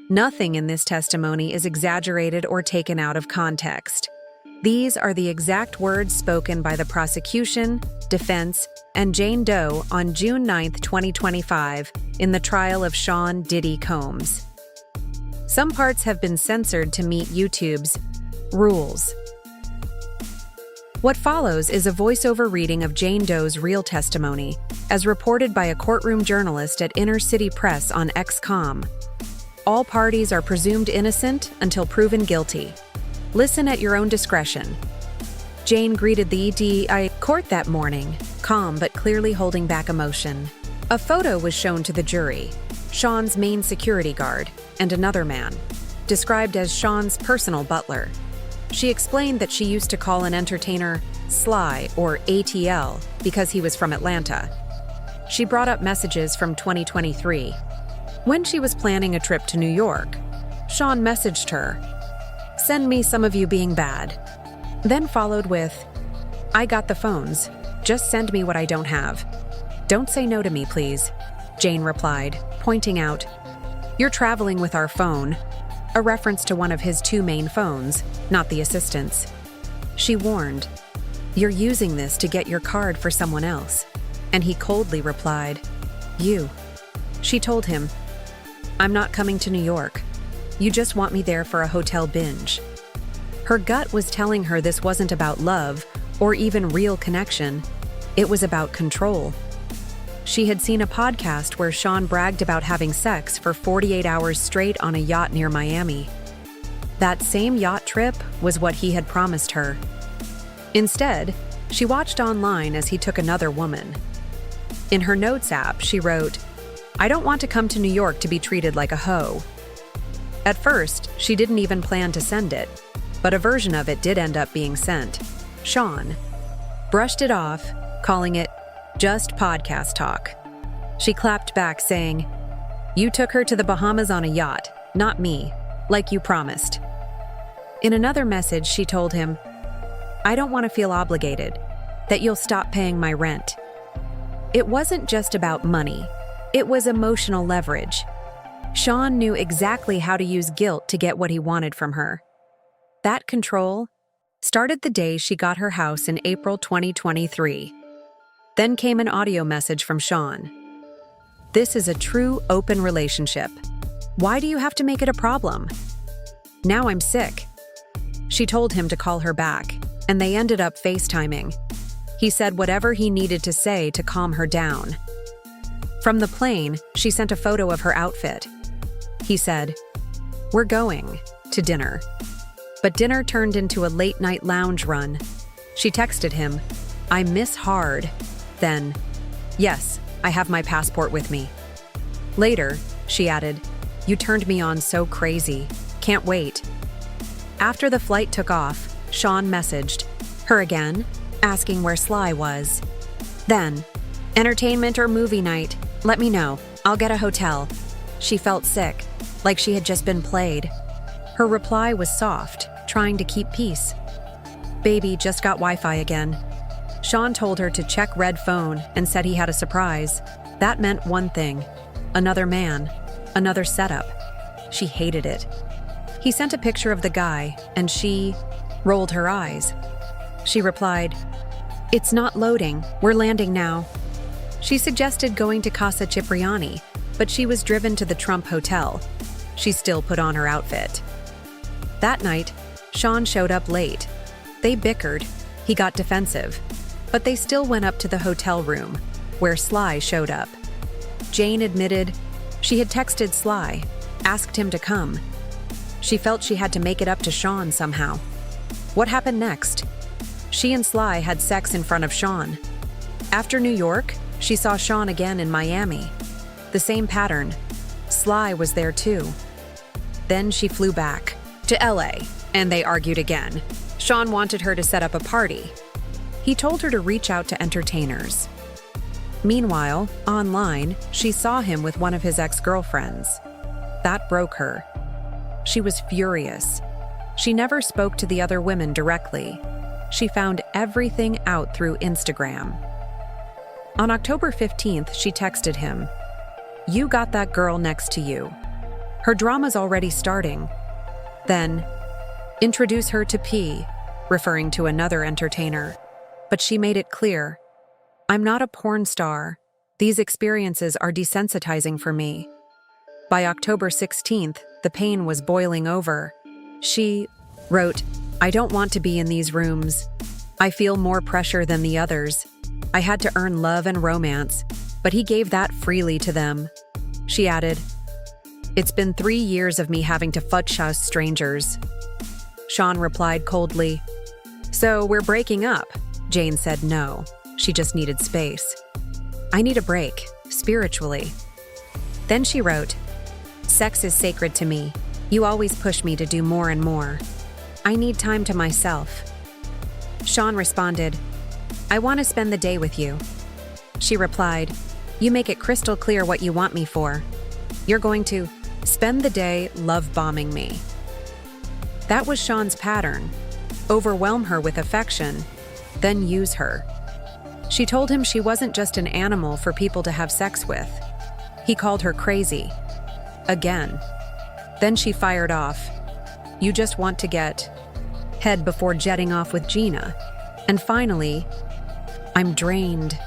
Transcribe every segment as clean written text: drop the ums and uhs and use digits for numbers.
Nothing in this testimony is exaggerated or taken out of context. These are the exact words spoken by the prosecution, defense, and Jane Doe on June 9, 2025, in the trial of Sean "Diddy" Combs. Some parts have been censored to meet YouTube's rules. What follows is a voiceover reading of Jane Doe's real testimony, as reported by a courtroom journalist at Inner City Press on XCOM. All parties are presumed innocent until proven guilty. Listen at your own discretion. Jane greeted the EDI court that morning, calm but clearly holding back emotion. A photo was shown to the jury, Sean's main security guard, and another man, described as Sean's personal butler. She explained that she used to call an entertainer Sly or ATL because he was from Atlanta. She brought up messages from 2023. When she was planning a trip to New York, Sean messaged her, "Send me some of you being bad." Then followed with, "I got the phones. Just send me what I don't have. Don't say no to me, please," Jane replied, pointing out, "You're traveling with our phone," a reference to one of his two main phones, not the assistant's. She warned, "You're using this to get your card for someone else," and he coldly replied, "You." She told him, "I'm not coming to New York. You just want me there for a hotel binge." Her gut was telling her this wasn't about love or even real connection. It was about control. She had seen a podcast where Sean bragged about having sex for 48 hours straight on a yacht near Miami. That same yacht trip was what he had promised her. Instead, she watched online as he took another woman. In her notes app, she wrote, "I don't want to come to New York to be treated like a hoe." At first, she didn't even plan to send it, but a version of it did end up being sent. Sean brushed it off, calling it just podcast talk. She clapped back, saying, "You took her to the Bahamas on a yacht, not me, like you promised." In another message, she told him, "I don't want to feel obligated, that you'll stop paying my rent." It wasn't just about money. It was emotional leverage. Sean knew exactly how to use guilt to get what he wanted from her. That control started the day she got her house in April 2023. Then came an audio message from Sean. "This is a true, open relationship. Why do you have to make it a problem? Now I'm sick." She told him to call her back, and they ended up FaceTiming. He said whatever he needed to say to calm her down. From the plane, she sent a photo of her outfit. He said, "We're going to dinner." But dinner turned into a late-night lounge run. She texted him, "I miss hard." Then, "Yes, I have my passport with me." Later, she added, "You turned me on so crazy. Can't wait." After the flight took off, Sean messaged her again, asking where Sly was. Then, "Entertainment or movie night? Let me know. I'll get a hotel." She felt sick, like she had just been played. Her reply was soft, trying to keep peace. "Baby, just got Wi-Fi again." Sean told her to check red phone and said he had a surprise. That meant one thing: another man, another setup. She hated it. He sent a picture of the guy, and she rolled her eyes. She replied, "It's not loading. We're landing now." She suggested going to Casa Cipriani, but she was driven to the Trump Hotel. She still put on her outfit. That night, Sean showed up late. They bickered. He got defensive. But they still went up to the hotel room, where Sly showed up. Jane admitted she had texted Sly, asked him to come. She felt she had to make it up to Sean somehow. What happened next? She and Sly had sex in front of Sean. After New York, she saw Sean again in Miami. The same pattern. Sly was there too. Then she flew back to LA, and they argued again. Sean wanted her to set up a party. He told her to reach out to entertainers. Meanwhile, online, she saw him with one of his ex-girlfriends. That broke her. She was furious. She never spoke to the other women directly. She found everything out through Instagram. On October 15th, she texted him, "You got that girl next to you." Her drama's already starting. Then, introduce her to P, referring to another entertainer. But she made it clear, I'm not a porn star. These experiences are desensitizing for me. By October 16th, the pain was boiling over. She wrote, I don't want to be in these rooms. I feel more pressure than the others. I had to earn love and romance, but he gave that freely to them. She added, it's been 3 years of me having to futz strangers. Sean replied coldly, so we're breaking up. Jane said no, she just needed space. I need a break, spiritually. Then she wrote, sex is sacred to me. You always push me to do more and more. I need time to myself. Sean responded, I want to spend the day with you. She replied, you make it crystal clear what you want me for. You're going to spend the day love bombing me. That was Sean's pattern. Overwhelm her with affection, then use her. She told him she wasn't just an animal for people to have sex with. He called her crazy. Again. Then she fired off. You just want to get head before jetting off with Gina. And finally, I'm drained.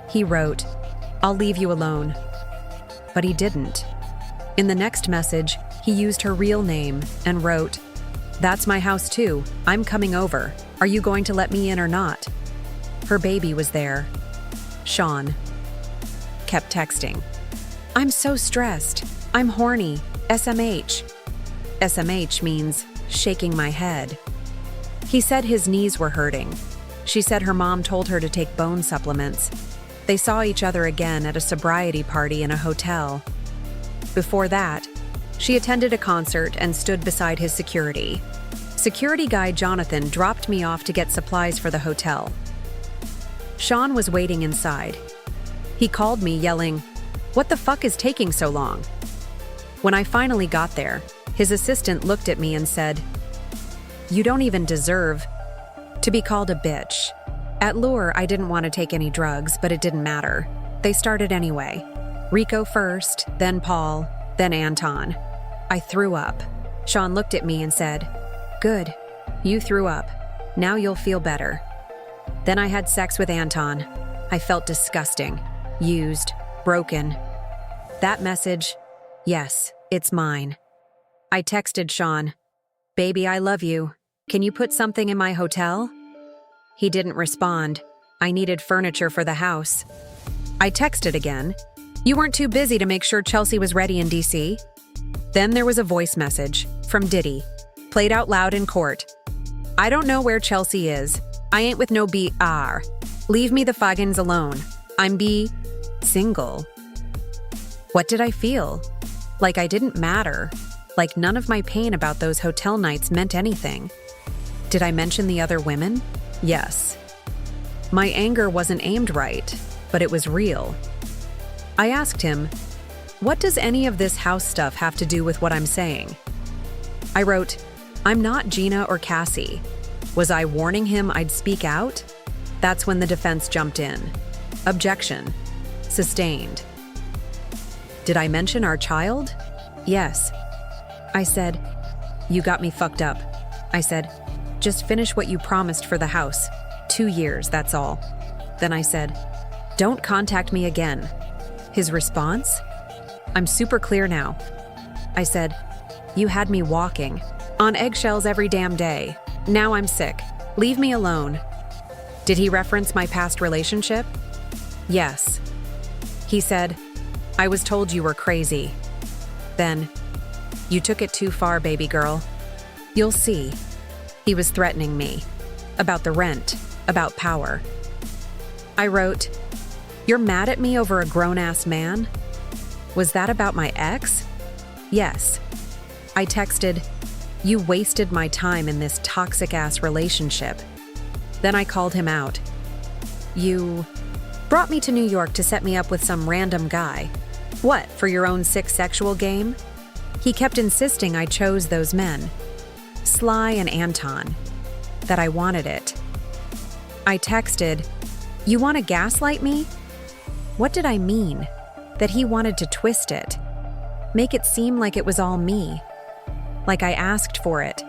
He wrote, I'll leave you alone. But he didn't. In the next message, he used her real name and wrote, that's my house too. I'm coming over. Are you going to let me in or not? Her baby was there. Sean kept texting. I'm so stressed. I'm horny. SMH. SMH means shaking my head. He said his knees were hurting. She said her mom told her to take bone supplements. They saw each other again at a sobriety party in a hotel. Before that, she attended a concert and stood beside his security. Security guy Jonathan dropped me off to get supplies for the hotel. Sean was waiting inside. He called me, yelling, what the fuck is taking so long? When I finally got there, his assistant looked at me and said, you don't even deserve to be called a bitch. At Lure, I didn't want to take any drugs, but it didn't matter. They started anyway. Rico first, then Paul, then Anton. I threw up. Sean looked at me and said, good, you threw up. Now you'll feel better. Then I had sex with Anton. I felt disgusting, used, broken. That message, yes, it's mine. I texted Sean, baby, I love you. Can you put something in my hotel? He didn't respond. I needed furniture for the house. I texted again. You weren't too busy to make sure Chelsea was ready in DC? Then there was a voice message from Diddy, played out loud in court. I don't know where Chelsea is. I ain't with no BR. Leave me the fuggins alone. I'm single. What did I feel? Like I didn't matter. Like none of my pain about those hotel nights meant anything. Did I mention the other women? Yes. My anger wasn't aimed right, but it was real. I asked him, what does any of this house stuff have to do with what I'm saying? I wrote, I'm not Gina or Cassie. Was I warning him I'd speak out? That's when the defense jumped in. Objection. Sustained. Did I mention our child? Yes. I said, you got me fucked up. I said, just finish what you promised for the house. 2 years, that's all. Then I said, don't contact me again. His response? I'm super clear now. I said, you had me walking on eggshells every damn day. Now I'm sick. Leave me alone. Did he reference my past relationship? Yes. He said, I was told you were crazy. Then, you took it too far, baby girl. You'll see. He was threatening me. About the rent. About power. I wrote, you're mad at me over a grown-ass man? Was that about my ex? Yes. I texted, you wasted my time in this toxic-ass relationship. Then I called him out. You brought me to New York to set me up with some random guy. What, for your own sick sexual game? He kept insisting I chose those men, Sly and Anton, that I wanted it. I texted, you want to gaslight me? What did I mean? That he wanted to twist it. make it seem like it was all me, like I asked for it.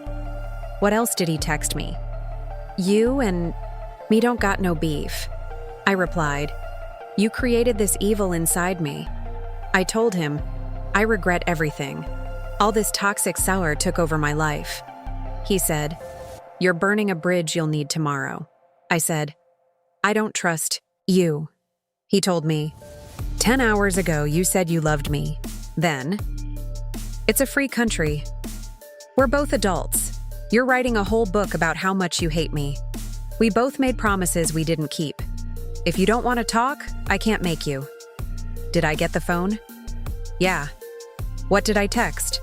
What else did he text me? You and me don't got no beef. I replied, you created this evil inside me. I told him, I regret everything. All this toxic sour took over my life. He said, you're burning a bridge you'll need tomorrow. I said, I don't trust you. He told me, 10 hours ago you said you loved me. Then, it's a free country. We're both adults. You're writing a whole book about how much you hate me. We both made promises we didn't keep. If you don't want to talk, I can't make you. Did I get the phone? Yeah. What did I text?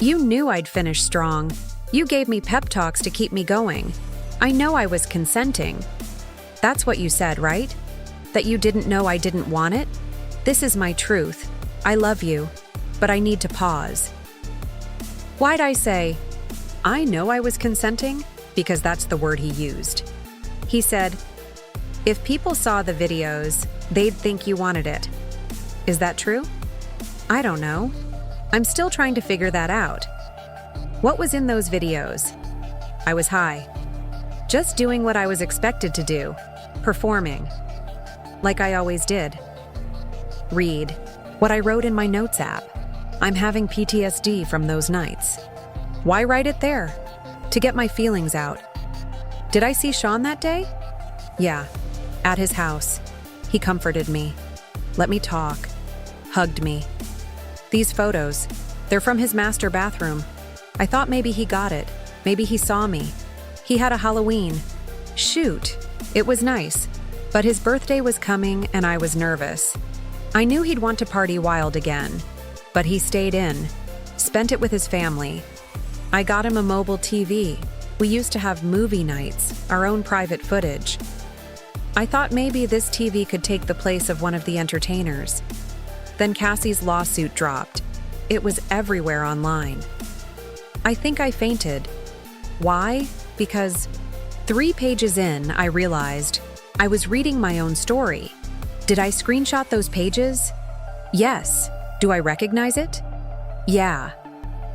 You knew I'd finish strong. You gave me pep talks to keep me going. I know I was consenting. That's what you said, right? That you didn't know I didn't want it? This is my truth. I love you, but I need to pause. Why'd I say, I know I was consenting? Because that's the word he used. He said, if people saw the videos, they'd think you wanted it. Is that true? I don't know. I'm still trying to figure that out. What was in those videos? I was high. Just doing what I was expected to do. Performing. Like I always did. Read what I wrote in my notes app. I'm having PTSD from those nights. Why write it there? To get my feelings out. Did I see Sean that day? Yeah, at his house. He comforted me, let me talk, hugged me. These photos, they're from his master bathroom. I thought maybe he got it. Maybe he saw me. He had a Halloween. Shoot, it was nice. But his birthday was coming and I was nervous. I knew he'd want to party wild again. But he stayed in, spent it with his family. I got him a mobile TV. We used to have movie nights, our own private footage. I thought maybe this TV could take the place of one of the entertainers. Then Cassie's lawsuit dropped. It was everywhere online. I think I fainted. Why? Because 3 pages in, I realized I was reading my own story. Did I screenshot those pages? Yes. Do I recognize it? Yeah.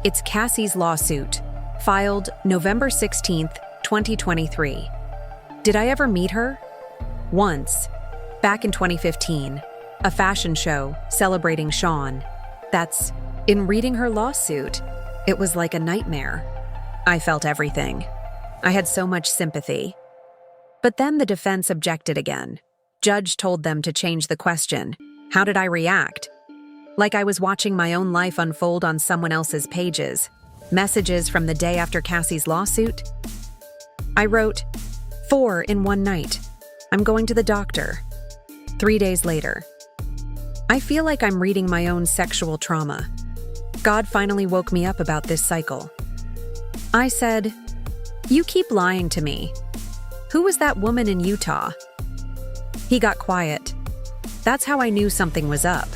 It's Cassie's lawsuit, filed November 16th, 2023. Did I ever meet her? Once, back in 2015, a fashion show celebrating Sean. In reading her lawsuit, it was like a nightmare. I felt everything. I had so much sympathy. But then the defense objected again. Judge told them to change the question. How did I react? Like I was watching my own life unfold on someone else's pages. Messages from the day after Cassie's lawsuit. I wrote, 4 in one night. I'm going to the doctor. 3 days later. I feel like I'm reading my own sexual trauma. God finally woke me up about this cycle. I said, you keep lying to me. Who was that woman in Utah? He got quiet. That's how I knew something was up.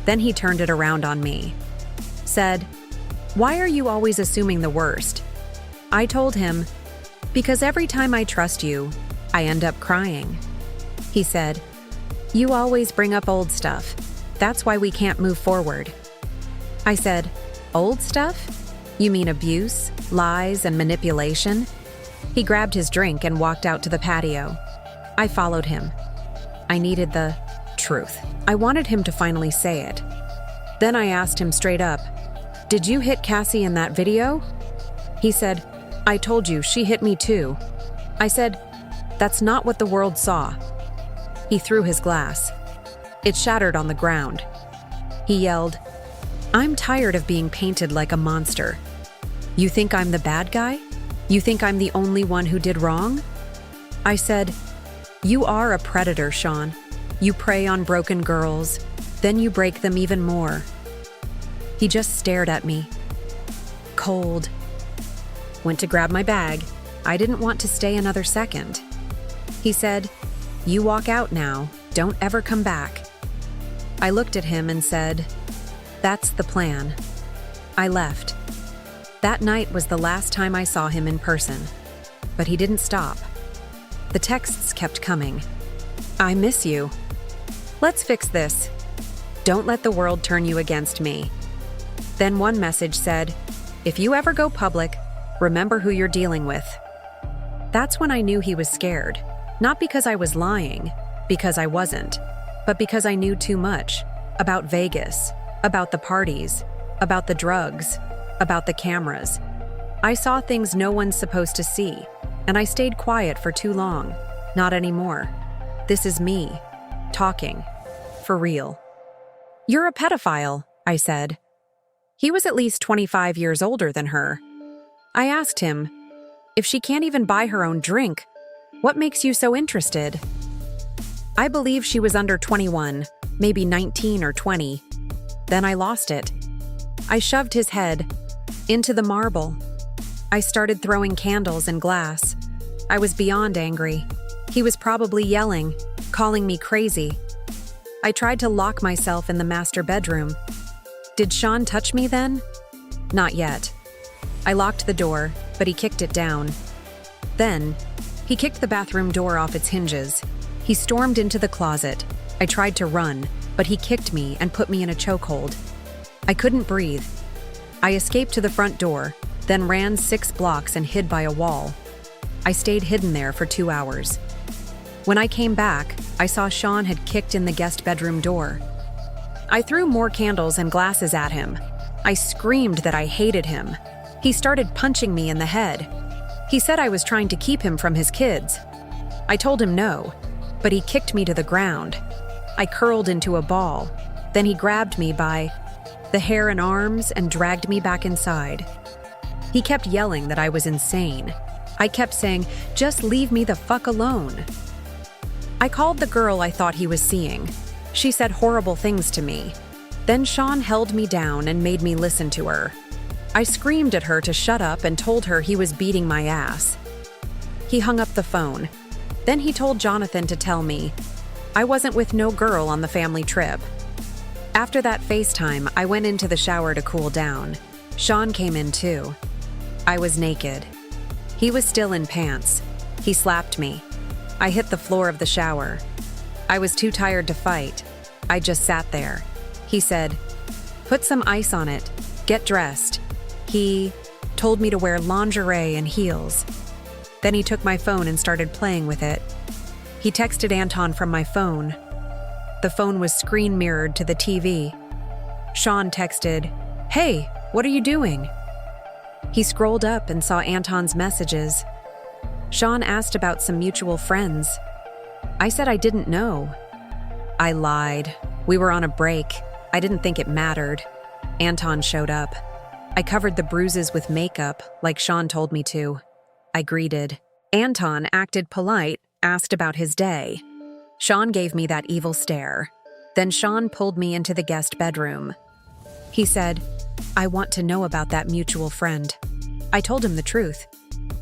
Then he turned it around on me. Said, why are you always assuming the worst? I told him, because every time I trust you, I end up crying. He said, you always bring up old stuff. That's why we can't move forward. I said, old stuff? You mean abuse, lies, and manipulation? He grabbed his drink and walked out to the patio. I followed him. I needed the truth. I wanted him to finally say it. Then I asked him straight up, did you hit Cassie in that video? He said, I told you, she hit me too. I said, that's not what the world saw. He threw his glass. It shattered on the ground. He yelled, I'm tired of being painted like a monster. You think I'm the bad guy? You think I'm the only one who did wrong? I said, you are a predator, Sean. You prey on broken girls, then you break them even more. He just stared at me. Cold. Went to grab my bag. I didn't want to stay another second. He said, you walk out now. Don't ever come back. I looked at him and said, that's the plan. I left. That night was the last time I saw him in person. But he didn't stop. The texts kept coming. I miss you. Let's fix this. Don't let the world turn you against me. Then one message said, if you ever go public, remember who you're dealing with. That's when I knew he was scared. Not because I was lying, because I wasn't, but because I knew too much about Vegas, about the parties, about the drugs, about the cameras. I saw things no one's supposed to see, and I stayed quiet for too long. Not anymore. This is me, talking, for real. You're a pedophile, I said. He was at least 25 years older than her. I asked him, if she can't even buy her own drink, what makes you so interested? I believe she was under 21, maybe 19 or 20. Then I lost it. I shoved his head into the marble. I started throwing candles and glass. I was beyond angry. He was probably yelling, calling me crazy. I tried to lock myself in the master bedroom. Did Sean touch me then? Not yet. I locked the door, but he kicked it down. Then, he kicked the bathroom door off its hinges. He stormed into the closet. I tried to run, but he kicked me and put me in a chokehold. I couldn't breathe. I escaped to the front door, then ran 6 blocks and hid by a wall. I stayed hidden there for 2 hours. When I came back, I saw Sean had kicked in the guest bedroom door. I threw more candles and glasses at him. I screamed that I hated him. He started punching me in the head. He said I was trying to keep him from his kids. I told him no, but he kicked me to the ground. I curled into a ball. Then he grabbed me by the hair and arms and dragged me back inside. He kept yelling that I was insane. I kept saying, just leave me the fuck alone. I called the girl I thought he was seeing. She said horrible things to me. Then Sean held me down and made me listen to her. I screamed at her to shut up and told her he was beating my ass. He hung up the phone. Then he told Jonathan to tell me I wasn't with no girl on the family trip. After that FaceTime, I went into the shower to cool down. Sean came in too. I was naked. He was still in pants. He slapped me. I hit the floor of the shower. I was too tired to fight. I just sat there. He said, put some ice on it. Get dressed. He told me to wear lingerie and heels. Then he took my phone and started playing with it. He texted Anton from my phone. The phone was screen mirrored to the TV. Sean texted, "Hey, what are you doing?" He scrolled up and saw Anton's messages. Sean asked about some mutual friends. I said I didn't know. I lied. We were on a break. I didn't think it mattered. Anton showed up. I covered the bruises with makeup, like Sean told me to. I greeted. Anton acted polite, asked about his day. Sean gave me that evil stare. Then Sean pulled me into the guest bedroom. He said, "I want to know about that mutual friend." I told him the truth.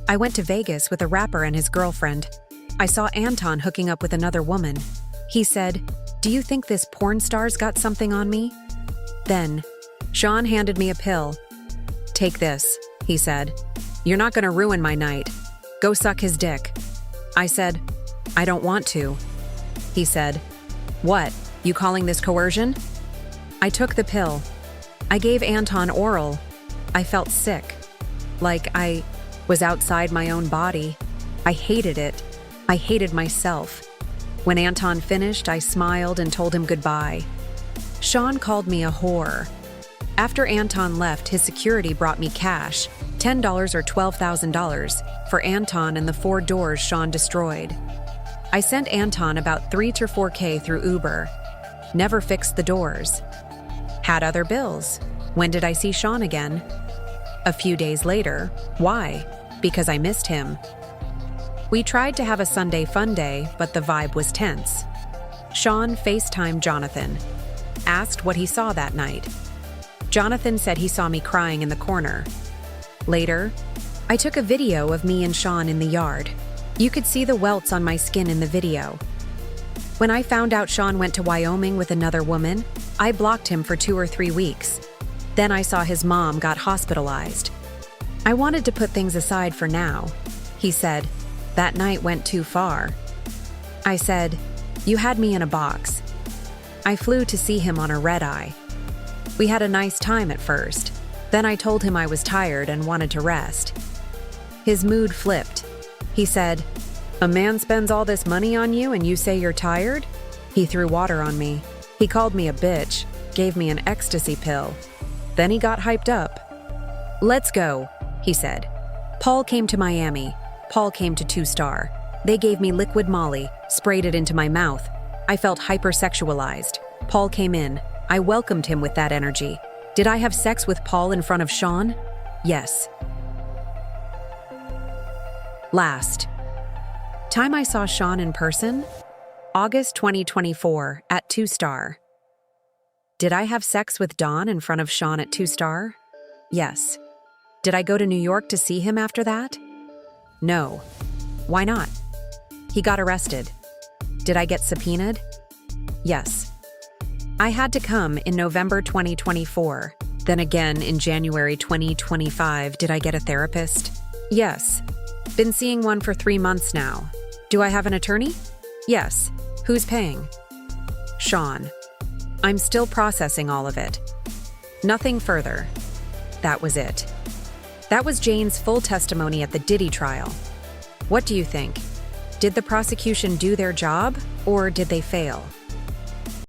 I went to Vegas with a rapper and his girlfriend. I saw Anton hooking up with another woman. He said, "Do you think this porn star's got something on me?" Then, Sean handed me a pill. "Take this," he said. "You're not gonna ruin my night. Go suck his dick." I said, "I don't want to." He said, "What, you calling this coercion?" I took the pill. I gave Anton oral. I felt sick, like I was outside my own body. I hated it. I hated myself. When Anton finished, I smiled and told him goodbye. Sean called me a whore. After Anton left, his security brought me cash, $10 or $12,000, for Anton and the 4 doors Sean destroyed. I sent Anton about 3 to 4K through Uber. Never fixed the doors. Had other bills. When did I see Sean again? A few days later. Why? Because I missed him. We tried to have a Sunday fun day, but the vibe was tense. Sean FaceTimed Jonathan. Asked what he saw that night. Jonathan said he saw me crying in the corner. Later, I took a video of me and Sean in the yard. You could see the welts on my skin in the video. When I found out Sean went to Wyoming with another woman, I blocked him for 2 or 3 weeks. Then I saw his mom got hospitalized. I wanted to put things aside for now. He said, "That night went too far." I said, "You had me in a box." I flew to see him on a red-eye. We had a nice time at first. Then I told him I was tired and wanted to rest. His mood flipped. He said, "A man spends all this money on you and you say you're tired?" He threw water on me. He called me a bitch, gave me an ecstasy pill. Then he got hyped up. "Let's go," he said. Paul came to Miami. Paul came to 2-Star. They gave me liquid Molly, sprayed it into my mouth. I felt hypersexualized. Paul came in. I welcomed him with that energy. Did I have sex with Paul in front of Sean? Yes. Last time I saw Sean in person? August 2024 at 2-Star. Did I have sex with Dawn in front of Sean at 2-Star? Yes. Did I go to New York to see him after that? No. Why not? He got arrested. Did I get subpoenaed? Yes. I had to come in November 2024. Then again in January 2025. Did I get a therapist? Yes. Been seeing one for 3 months now. Do I have an attorney? Yes. Who's paying? Sean. I'm still processing all of it. Nothing further. That was it. That was Jane's full testimony at the Diddy trial. What do you think? Did the prosecution do their job, or did they fail?